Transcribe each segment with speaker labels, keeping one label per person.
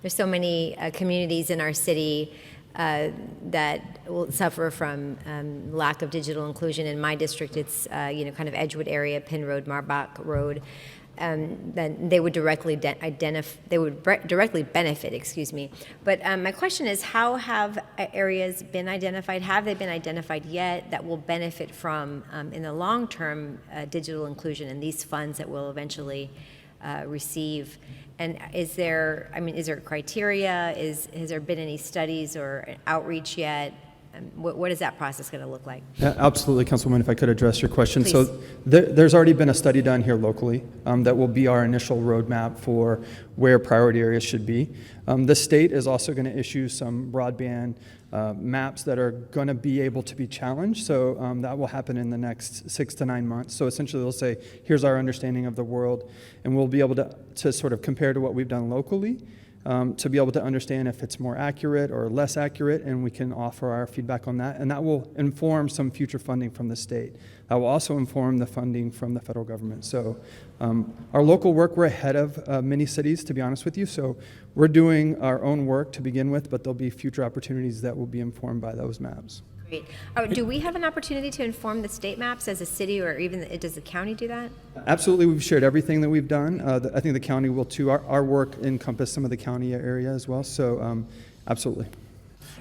Speaker 1: there's so many communities in our city that will suffer from lack of digital inclusion. In my district, it's kind of Edgewood area, Penn Road, Marbach Road. Then they would directly directly benefit. Excuse me. But my question is, how have areas been identified? Have they been identified yet that will benefit from, in the long term, digital inclusion and these funds that will eventually receive? And is there criteria? Has there been any studies or outreach yet? What is that process going to look like?
Speaker 2: Absolutely, Councilwoman, if I could address your question.
Speaker 1: Please.
Speaker 2: So there's already been a study done here locally that will be our initial roadmap for where priority areas should be. The state is also going to issue some broadband maps that are going to be able to be challenged. So that will happen in the next 6 to 9 months. So essentially they'll say, here's our understanding of the world, and we'll be able to sort of compare to what we've done locally. To be able to understand if it's more accurate or less accurate, and we can offer our feedback on that. And that will inform some future funding from the state. That will also inform the funding from the federal government. So our local work, we're ahead of many cities, to be honest with you. So we're doing our own work to begin with, but there'll be future opportunities that will be informed by those maps.
Speaker 1: Great. Do we have an opportunity to inform the state maps as a city, or even does the county do that?
Speaker 2: Absolutely. We've shared everything that we've done. I think the county will too. Our work encompass some of the county area as well. So absolutely.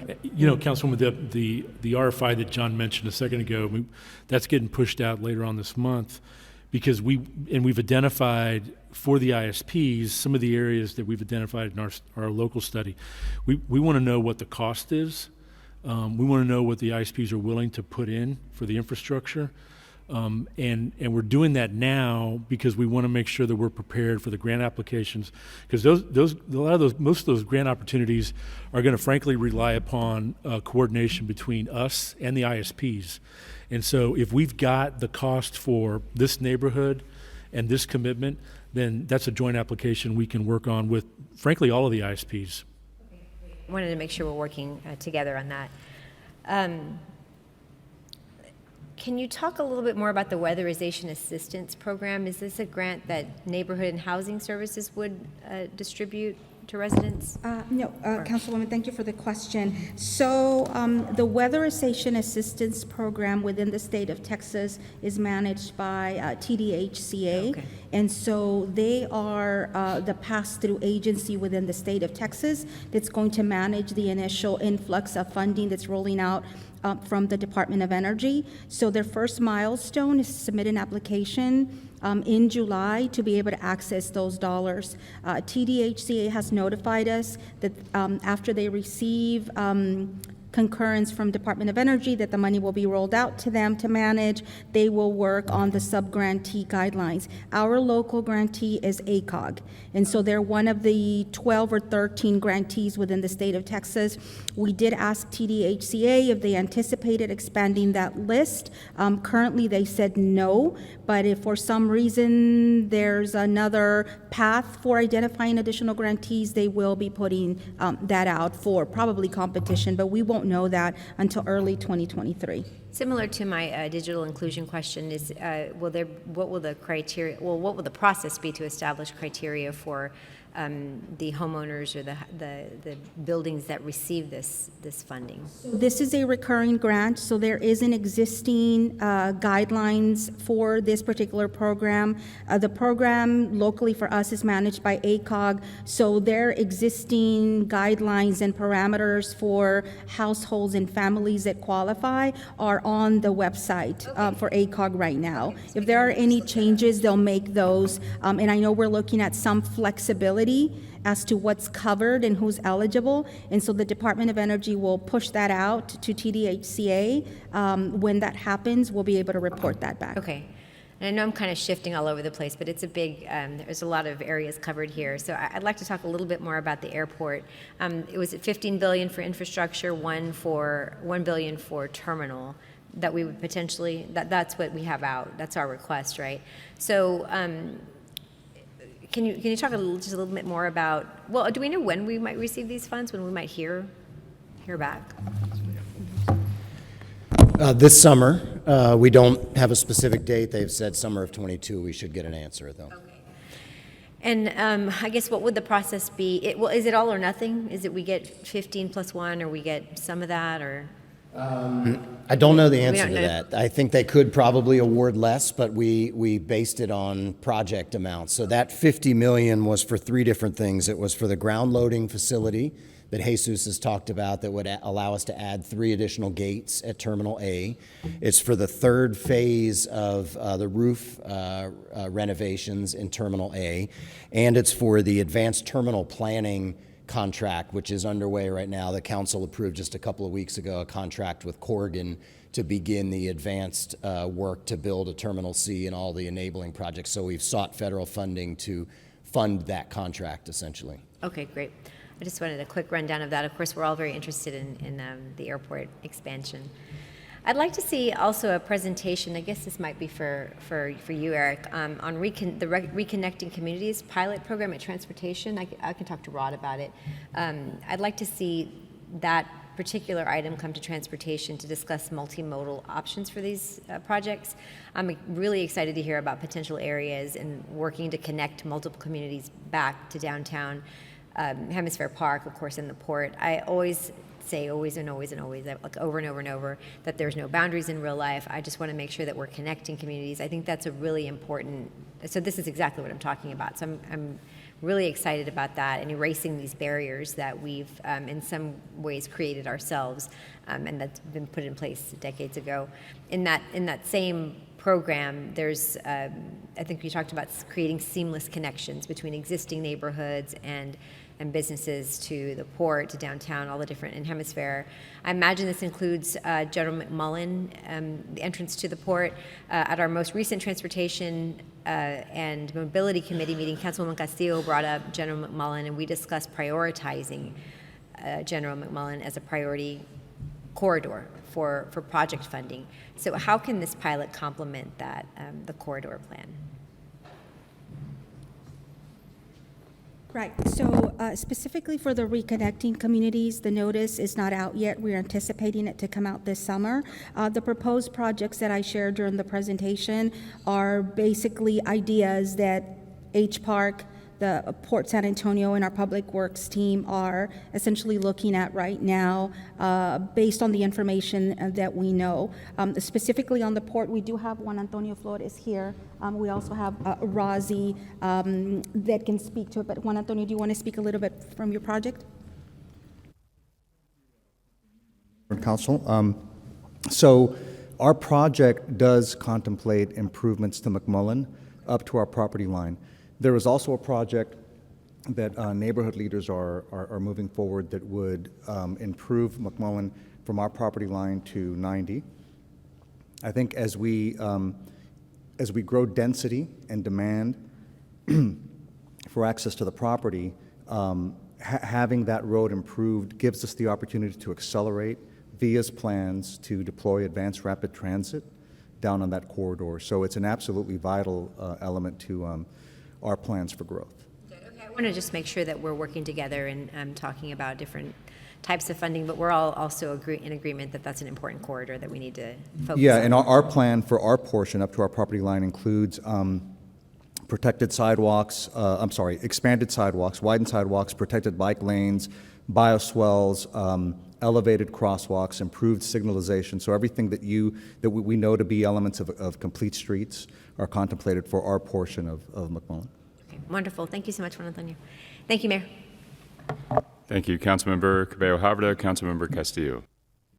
Speaker 3: Councilwoman, the RFI that John mentioned a second ago, that's getting pushed out later on this month because we've identified for the ISPs some of the areas that we've identified in our local study. We want to know what the cost is. We want to know what the ISPs are willing to put in for the infrastructure. And we're doing that now because we want to make sure that we're prepared for the grant applications, because most of those grant opportunities are going to frankly rely upon coordination between us and the ISPs. And so if we've got the cost for this neighborhood and this commitment, then that's a joint application we can work on with, frankly, all of the ISPs.
Speaker 1: I wanted to make sure we're working together on that. Can you talk a little bit more about the Weatherization Assistance Program? Is this a grant that Neighborhood and Housing Services would distribute to residents?
Speaker 4: No, Councilwoman, thank you for the question. So the Weatherization Assistance Program within the state of Texas is managed by TDHCA.
Speaker 1: Okay.
Speaker 4: And so they are the pass-through agency within the state of Texas that's going to manage the initial influx of funding that's rolling out from the Department of Energy. So their first milestone is to submit an application in July to be able to access those dollars. TDHCA has notified us that after they receive concurrence from Department of Energy that the money will be rolled out to them to manage, they will work on the sub-grantee guidelines. Our local grantee is ACOG, and so they're one of the 12 or 13 grantees within the state of Texas. We did ask TDHCA if they anticipated expanding that list. Currently they said no, but if for some reason there's another path for identifying additional grantees, they will be putting that out for probably competition, but we won't know that until early 2023.
Speaker 1: Similar to my digital inclusion question, is what will the process be to establish criteria for the homeowners or the buildings that receive this funding?
Speaker 4: This is a recurring grant, so there is an existing guidelines for this particular program. The program locally for us is managed by ACOG, so their existing guidelines and parameters for households and families that qualify are on the website for ACOG right now. If there are any changes, they'll make those, and I know we're looking at some flexibility as to what's covered and who's eligible, and so the Department of Energy will push that out to TDHCA. When that happens, we'll be able to report that back.
Speaker 1: Okay. And I know I'm kind of shifting all over the place, but it's a big, there's a lot of areas covered here. So I'd like to talk a little bit more about the airport. It was $15 billion for infrastructure, $1 billion for terminal that we would potentially, that's what we have out. That's our request, right? So, Can you talk just a little bit more about, well, do we know when we might receive these funds, when we might hear back?
Speaker 5: This summer. We don't have a specific date. They've said summer of '22 we should get an answer, though.
Speaker 1: Okay. And I guess what would the process be? Well, is it all or nothing? Is it we get 15 plus 1, or we get some of that, or?
Speaker 5: I don't know the answer
Speaker 1: don't
Speaker 5: to
Speaker 1: know.
Speaker 5: that. I think they could probably award less, but we based it on project amounts. So that 50 million was for 3 different things. It was for the ground loading facility that Jesus has talked about that would allow us to add 3 additional gates at Terminal A. It's for the 3rd phase of the roof renovations in Terminal A. And it's for the advanced terminal planning contract, which is underway right now. The council approved just a couple of weeks ago a contract with Corrigan to begin the advanced work to build a Terminal C and all the enabling projects. So we've sought federal funding to fund that contract, essentially.
Speaker 1: Okay, great. I just wanted a quick rundown of that. Of course, we're all very interested in the airport expansion. I'd like to see also a presentation, I guess this might be for you, Eric, on the Reconnecting Communities pilot program at Transportation. I can talk to Rod about it. I'd like to see that particular item come to Transportation to discuss multimodal options for these projects. I'm really excited to hear about potential areas and working to connect multiple communities back to downtown. Hemisphere Park, of course, in the port. I always say always and always and always, like over and over and over, that there's no boundaries in real life. I just want to make sure that we're connecting communities. I think that's a really important, so this is exactly what I'm talking about. So I'm really excited about that and erasing these barriers that we've in some ways created ourselves, and that's been put in place decades ago. In that same program, there's, I think you talked about creating seamless connections between existing neighborhoods and businesses to the port, to downtown, all the different in Hemisphere. I imagine this includes General McMullen, the entrance to the port. At our most recent Transportation and Mobility Committee meeting, Councilwoman Castillo brought up General McMullen, and we discussed prioritizing General McMullen as a priority corridor for project funding. So how can this pilot complement that, the corridor plan?
Speaker 4: Right, so specifically for the Reconnecting Communities, the notice is not out yet. We're anticipating it to come out this summer. The proposed projects that I shared during the presentation are basically ideas that H Park, the Port San Antonio, and our Public Works team are essentially looking at right now based on the information that we know. Specifically on the port, we do have Juan Antonio Flores here. We also have Razi that can speak to it. But Juan Antonio, do you want to speak a little bit from your project?
Speaker 6: Council. So our project does contemplate improvements to McMullen up to our property line. There is also a project that neighborhood leaders are moving forward that would improve McMullen from our property line to 90. I think as we grow density and demand for access to the property, having that road improved gives us the opportunity to accelerate VIA's plans to deploy advanced rapid transit down on that corridor. So it's an absolutely vital element to our plans for growth.
Speaker 1: Okay, I want to just make sure that we're working together and talking about different types of funding, but we're all also in agreement that that's an important corridor that we need to focus
Speaker 6: Yeah,
Speaker 1: on.
Speaker 6: and our plan for our portion up to our property line includes protected sidewalks, expanded sidewalks, widened sidewalks, protected bike lanes, bioswells, elevated crosswalks, improved signalization. So everything that we know to be elements of complete streets are contemplated for our portion of McMullen.
Speaker 1: Okay, wonderful. Thank you so much, Juan Antonio. Thank you, Mayor.
Speaker 7: Thank you, Councilmember Cabello Havrda, Councilmember Castillo.